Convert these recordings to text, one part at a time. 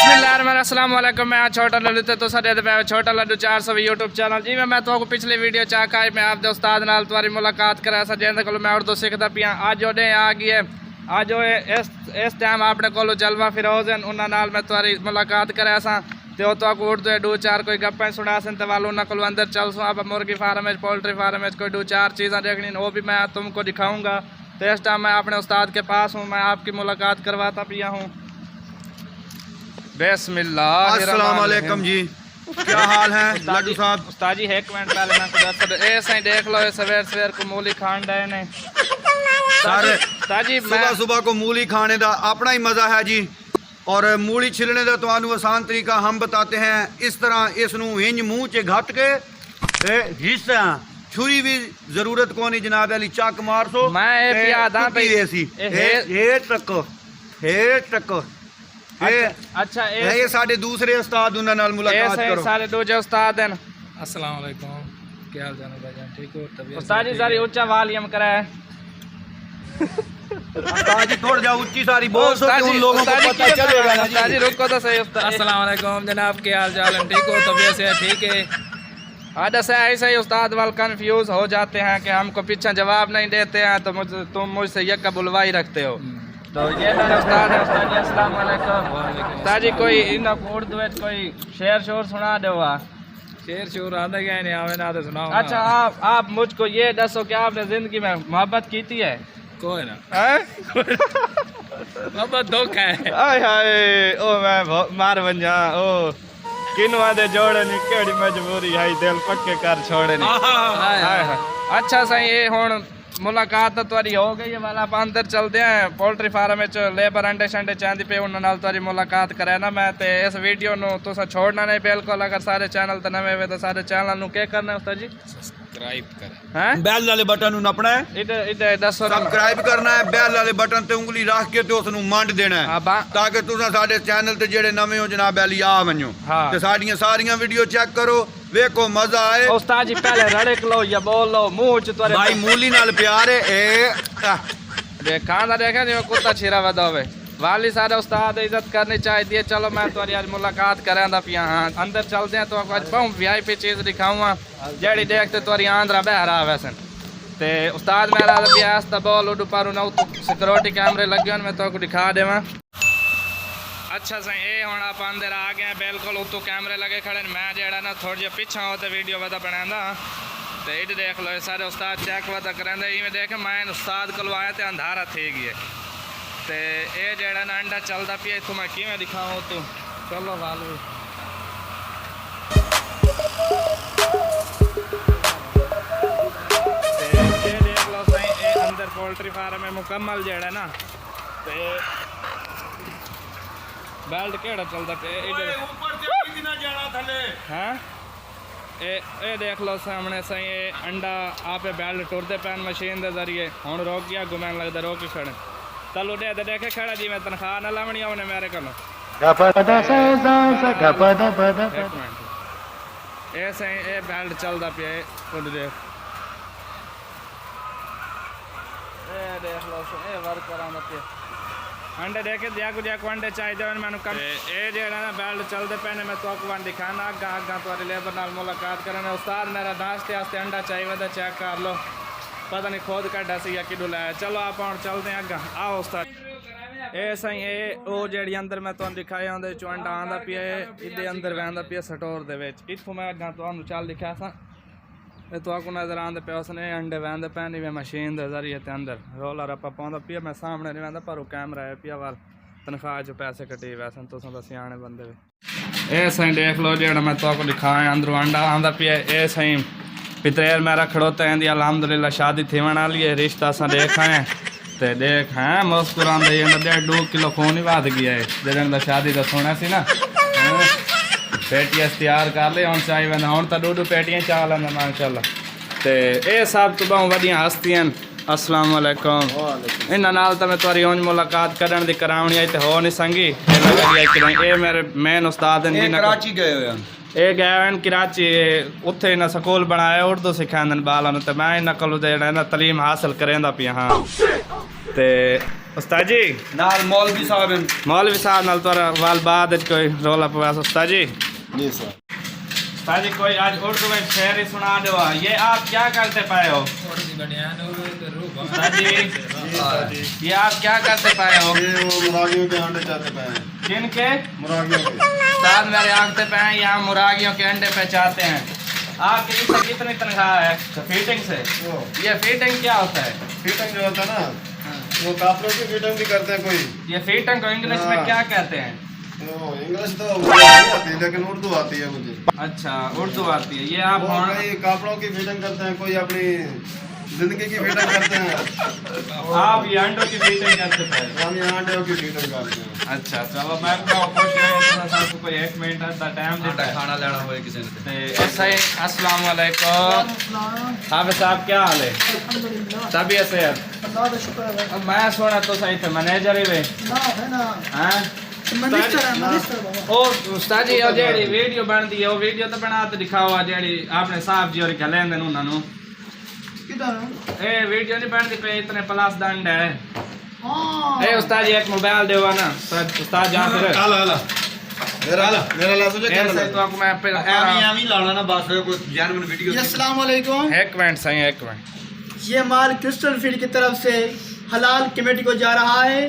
बिस्मिल्लाहिर्रहमानिर्रहीम। मैं छोटा लड्डू ते तुसा दे पे छोटा लड्डू 400 यूट्यूब चैनल जी मैं तो पिछले वीडियो चाक आई मैं आपके उस्ताद नाल तुम्हारी मुलाकात करा सा जिंदे को मैं उर्दू सीखता पिया अज ओडे आ गई है अज इस टाइम अपने को जलवा फिरोज हैं उन्होंने नाल मैं तुम्हारी मुलाकात करा सा तो उर्दू दो चार कोई गप्पें सुना सन तो वाल उन्होंने को अंदर चल सो अब मुर्गी फार्म पोल्ट्री फार्म कोई दो चार चीज़ें देखनी वो भी मैं तुमको दिखाऊंगा। तो इस टाइम मैं अपने उस्ताद के पास हूँ मैं आपकी मुलाकात करवाता पिया हूँ। बिस्मिल्लाह अस्सलाम वालेकुम जी, क्या हाल है लड्डू साहब? उस्ताद जी एक मिनट पहले मैं ऐसे ही देख लो सवेर सवेर को मूली खान डे ने सारे जी सुबह सुबह को मूली खाने का अपना ही मज़ा है जी। और मूली छिलने का तो आसान तरीका हम बताते हैं। इस तरह इस इंज मूँह च घट के हिस्सा छुरी भी जरूरत को नहीं जनाब अली चक मार सो अच्छा ये साडे दूसरे उस्ताद उन्हां नाल मुलाकात करो। सारे दूजे उस्ताद हैं। अस्सलाम वालेकुम, क्या हाल चाल है भाईजान? ठीक हो? तबीयत उस्ताद जी सारी ऊंचा वॉल्यूम कराए उस्ताद जी थोड़ा जा ऊंची सारी बोल सो कि उन लोगों को पता चलेगा ना। उस्ताद जी रुको तो सही। अस्सलाम वालेकुम जनाब, क्या हाल चाल है? ठीक हो? तबीयत से ठीक है? आधा से ऐसे ही उस्ताद वाल कंफ्यूज हो जाते हैं कि हमको पीछे जवाब नहीं देते हैं तो तुम मुझसे ये का बुलवा ही रखते हो। तो ये मेरे उस्ताद है। उस्ताद जी अस्सलाम वालेकुम। उस्ताद जी कोई इन उर्दू में कोई शेर शोर सुना दो। शेर शोर आंदा क्या नहीं आवे ना तो सुनाओ। अच्छा आप मुझको ये दसो कि आपने जिंदगी में मोहब्बत की थी है? कोई ना मोहब्बत धोखा है। आय हाय ओ मैं मार बन जा ओ किनवा दे जोड़े नी केड़ी मजबूरी है दिल पक्के कर छोड़े नी। हाय हाय अच्छा सही ये हुन मुलाकात तो तुहारी हो गई है वाला आप अंदर चलते हैं पोल्ट्री फार्म में लेबर अंडे शंडे चांदी पे उन्होंने नाल तुहारी मुलाकात करे ना मैं ते इस वीडियो नु तुसा छोड़ना नहीं बिल्कुल। अगर सारे चैनल ते नवे वे तो सारे चैनल नु क्या करना है उस्ताद जी? सब्सक्राइब करें हैं बेल वाले बटन नु नपना है, इधर इधर दसो सब्सक्राइब करना है, बेल वाले बटन ते उंगली रख के ते उसनु मंड देना है ताकि तुसा साडे चैनल ते जेड़े नवे हो जनाब अली आ वणो ते साडीਆਂ सारियां वीडियो चेक करो वेखो मजा आए। उस्ताद जी पहले रड़क लो या बोल लो मुंह च तुरे भाई मूली नाल प्यार है ए देखा ना देखा नहीं कुत्ता छिरा वदा होवे वाली सारे उस्ताद इज्जत करनी चाहिए। चलो मैं तुम्हारी आज मुलाकात करांदा पिया हाँ अंदर चलते हैं तो आज बहुत वीआईपी चीज़ दिखाऊंगा जेड़ी देखते तुम्हारी आंध्रा बहरा वैसे ते उस्ताद मेरा पिया बोल उड पर सिक्योरिटी कैमरे लगे मैं तो दिखा देवा। अच्छा सही ये हूँ आप अंदर आ गए बिल्कुल उत्तों कैमरे लगे खड़े मैं जेड़ा ना थोड़ी जी पिछा हो तो वीडियो वदा बनांदा तो इध देख लो सारे उस्ताद चेक वदा करेंदे इवें देख मैं उस्ताद को आया तो अंधारा थी गई तो ये जेड़ा ना अंडा चलता पिया इतों मैं किवें दिखाऊँ तू चलो वाल ये देख लो सही ये अंदर पोल्ट्री फार्म है मुकम्मल जेड़ा ना तो बेल्ट केड़ा चलता पे हाँ ये देख लो सामने सही ये अंडा आप बेल्ट टुरते पैन मशीन के जरिए हूँ रोक गया गुमैन लगता रोक ही खड़े चलो दे देखे खड़ा जी मैं तनख्वाह ना लावनी आने मेरे को ये सही ये बेल्ट चलता पे देख लो ये वर्क कराना पे अंडे देखे जाको अंडे चाहिए मैंने कम ये जेड़ा ना बेल्ट चलते पैने मैं तो वन दिखाना अग्गा अग्गा तुम्हारी लेबर नाल मुलाकात करना उस्ताद मेरा नाश्ते वास्ते अंडा चाहिए तो चेक कर लो पता नहीं खुद कड्डा सी या कि लाया। चलो आप हम चलते हैं अग्गा आओ उस्ताद ये सही ये वो जेड़ी अंदर मैं तुम दिखाया उहदे चो अंडा आंदा पिया इधे अंदर वहदा पिया स्टोर दे विच इत्थों मैं अग्गा तुहानू चल दिखा सा तो को नजर आंदे पे उसने अंडे वहदे पैनी वे मशीन के जरिए ते अंदर रोला रप्पा पाँदा पिया मैं सामने नहीं वहदा पर कैमरा है पिया वाल तनख्वाह जो पैसे कटी वैसे तुम तो सियाने बंदे ये सही देख लो जेड़ा मैं तो दिखाया अंदरों अंडा आंदा पिया ये सही पितरेर मेरा खड़ोता है अल्हम्दुलिल्लाह शादी थी वाली है रिश्ता असा देख आए ते देख हैं मुस्कुरांदे 1.5 किलो खून ही वध गया है जदों शादी का सुना सी ना पेटियां तैयार कर ले हम चाहिए हूँ तो 2 पेटियां चा लेंगे माशाल्लाह ते ये सब तो बहुत वड्डियां हस्तियां। अस्सलाम वालेकुम इन्हां नाल तो मैं तुहारी उंज मुलाकात करन दी करावनी है तो हो नहीं संगी ये मेरे मेन उस्ताद हैं कराची गए हुए ये गए हैं कराची उत्थे इन्हें स्कूल बनाया उर्दू सिखांदे बालों तो मैं इन्होंने को तलीम हासिल करेंदा पिया हाँ ते उस्ताद जी नाल मौलवी साहब हैं। मौलवी साहब नाल तोरा वाल बाद कोई रोला पवास उस्ताद जी। जी सर। उस्ताद जी कोई आज उर्दू में शेर ही सुना दो। ये आप क्या करते पाए हो उस्ताद जी? ये आप क्या करते पाए हो? ये वो मुरागियों के अंडे चाहते पाए हैं। किन के? मुरागियों के। उस्ताद मेरे आंखते पे हैं, यहाँ मुरागियों के अंडे पे चाहते हैं। आपके इससे कितनी तनख्वाह है फीटिंग से? ये फीटिंग क्या होता है? फिटिंग जो होता है ना, वो कपड़ों की फिटिंग भी करते हैं कोई। ये फीटिंग को इंग्लिश में क्या कहते हैं? वो इंग्लिश तो नहीं आती लेकिन उर्दू आती है मुझे। अच्छा उर्दू आती है। ये आप वो कोई कपड़ों की फिटिंग करते हैं, कोई अपनी जिंदगी की फिटिंग करते हैं। आप ये अंडों की फीटिंग करते हैं? हम यहाँ अंडों की फिटिंग करते हैं। अच्छा चलो मैं खुश हूँ। कोई 1 मिनट का टाइम देता है खाना लेना हो किसी ने ऐसा ही। अस्सलाम वालेकुम हाफिज साहब, क्या हाल है? तबीयत सेहत? अब मैं सुना तो सही थे मैनेजर ही वे हैं ओ उस्ताद जी। और जेड़ी वीडियो बनती है वो वीडियो तो बना तो दिखाओ जेड़ी आपने साहब जी और कहलेंदे न उन्होंने ए वीडियो नहीं बनती पे इतने प्लस दंड है। ए उस्ताद जी एक मोबाइल देवा ना उस्ताद जहाँ फिर मेरा ला तुझे क्या ऐसे तो आपको मैं फिर आमी लाना ना बस कोई जानवर वीडियो। अस्सलाम वालेकुम। एक मिनट सही, एक मिनट। ये माल क्रिस्टल फील्ड की तरफ से हलाल कमेटी को जा रहा है।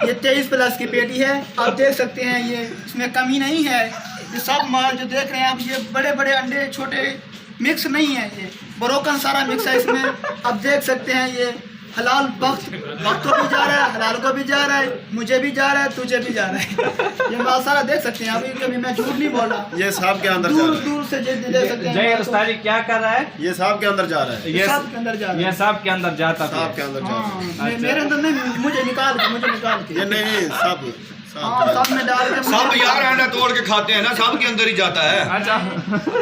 ये 23 प्लस की पेटी है, आप देख सकते हैं। ये इसमें कमी नहीं है। ये सब माल जो देख रहे हैं आप, ये बड़े बड़े अंडे छोटे मिक्स नहीं है, ये ब्रोकन सारा मिक्स है इसमें। आप देख सकते हैं ये हलाल वक्त को भी जा रहा है, हलाल को भी जा रहा है, मुझे भी जा रहा है, तुझे भी जा रहा है। ये माल सारा देख सकते हैं। अभी कभी मैं झूठ नहीं बोला। ये सांप के अंदर जा दूर रहा है। दूर से देख सकते हैं। जय उस्ताद जी क्या कर रहा है? ये सांप के अंदर जा रहा है। ये सब के अंदर जा रहा है। ये सांप के अंदर जाता था। सांप के अंदर जा रहा है। हाँ, मेरे अंदर नहीं, मुझे निकाल के ये नहीं सांप हाँ, सब में डाल के सांप यार अंडा तोड़ के खाते हैं ना, सांप के अंदर ही जाता है। अच्छा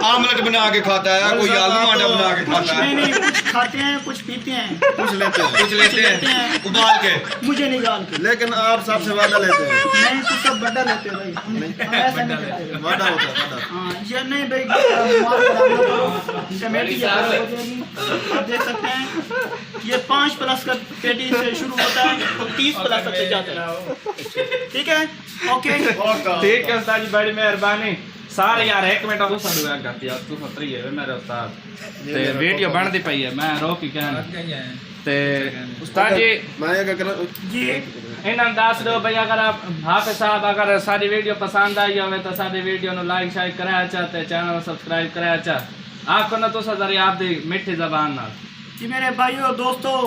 आमलेट बना के खाता है, कोई आलू अंडा बना के खाता है। नहीं कुछ खाते हैं, कुछ पीते हैं, कुछ लेते हैं, कुछ लेते हैं उबाल के। मुझे निकाल के। लेकिन आप सबसे वादा लेते हैं। नहीं कुछ सब बड़ा लेते हो भाई, हम ऐसा नहीं करते। वादा होता है वादा। हाँ ये नहीं भाई कमेटी आप देख सकते हैं। ये 5 प्लस का पेटी से शुरू होता है और 30 प्लस तक जाता है। ठीक है ओके ठीक है उस्ताद जी, बड़ी मेहरबानी। सारे यार 1 मिनट को साडू एक गति यार तू सतरी है मेरे उस्ताद ते वीडियो बनदी पई है, मैं रोक ही कहना ते उस्ताद जी मैं क्या कर जी इन्हें दस दो भाई। अगर आप हाफिज साहब अगर सारी वीडियो पसंद आई हो तो सारी वीडियो नु लाइक शेयर कराया चाहते, चैनल सब्सक्राइब कराया चाह आपको ना तो सदर आप दी मिठी जबान ना जी मेरे भाइयों दोस्तों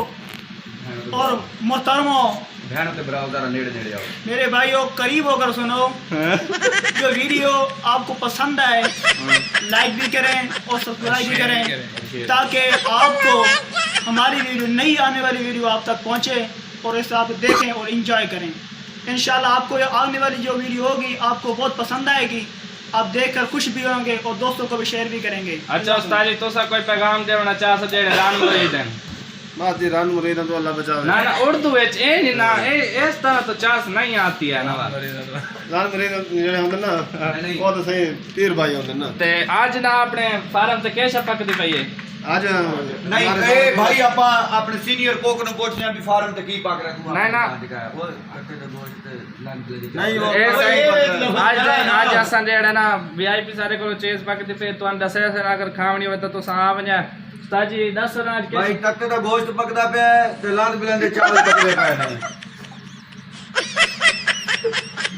और मोहतरमों मेरे भाइयों करीब होकर सुनो। जो वीडियो आपको पसंद आए लाइक भी करें और सब्सक्राइब भी करें ताकि आपको हमारी वीडियो नई आने वाली वीडियो आप तक पहुंचे और इसे आप देखें और एंजॉय करें। इंशाल्लाह आपको ये आने वाली जो वीडियो होगी आपको बहुत पसंद आएगी, आप देखकर खुश भी होंगे और दोस्तों को भी शेयर भी करेंगे। अच्छा उस्ताद जी तुसा कोई पैगाम देना चाह सके रान मुरीद हैं माती रान मुरीद तो अल्लाह बचावे ना ना उर्दू विच ए नहीं ना ए इस तरह तो चांस नहीं आती है ना रान मुरीद जेड़े होंदे ना वो तो सही पीर भाई होंदे ना। ते आज ना अपने फार्म ते कैसा पकदी पई है आज नहीं ए भाई आपा अपने सीनियर कोक नु पूछने अभी फार्म ते की पाक रहा तू नहीं ना वो कट्टे का गोश्त नहीं वो ए सही आज असन जेड़ा ना वीआईपी सारे को चीज पकदी पे तो दसे से अगर खावनी हो तो तुसा आ वने उस्ताद जी दस आज के भाई कट्टे का गोश्त पकदा पे ते लांद बिलंदे चावल पकदे पे नहीं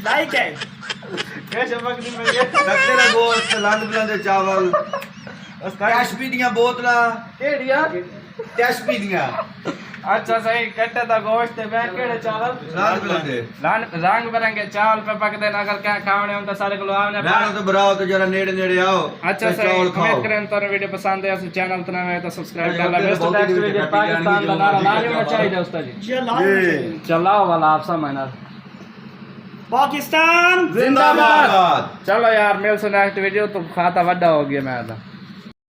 लाइक है कैसे पकदी पई है कट्टे का गोश्त लांद बिलंदे चावल टैशपी दियां बोतलां केड़िया टैशपी दियां अच्छा सही कट्टे दा गोश्त पे केड़े चावल लांद बिलंदे रंग बिरंगे चावल पे पकदे ना अगर क्या खावने हो तो सारे को आवने रानो तो बराओ तो जरा नेड़े नेड़े आओ अच्छा ते सही चावल खाओ उम्मीद करें तो वीडियो पसंद है चैनल तो नया है तो सब्सक्राइब कर लो। बेस्ट नेक्स्ट वीडियो पाकिस्तान का नारा लाने में चाहिए उस्ताद जी ये लाल चलाओ वाला आप समझना पाकिस्तान जिंदाबाद। चलो यार मिल से नेक्स्ट वीडियो तो खाता वड्डा हो गया मैं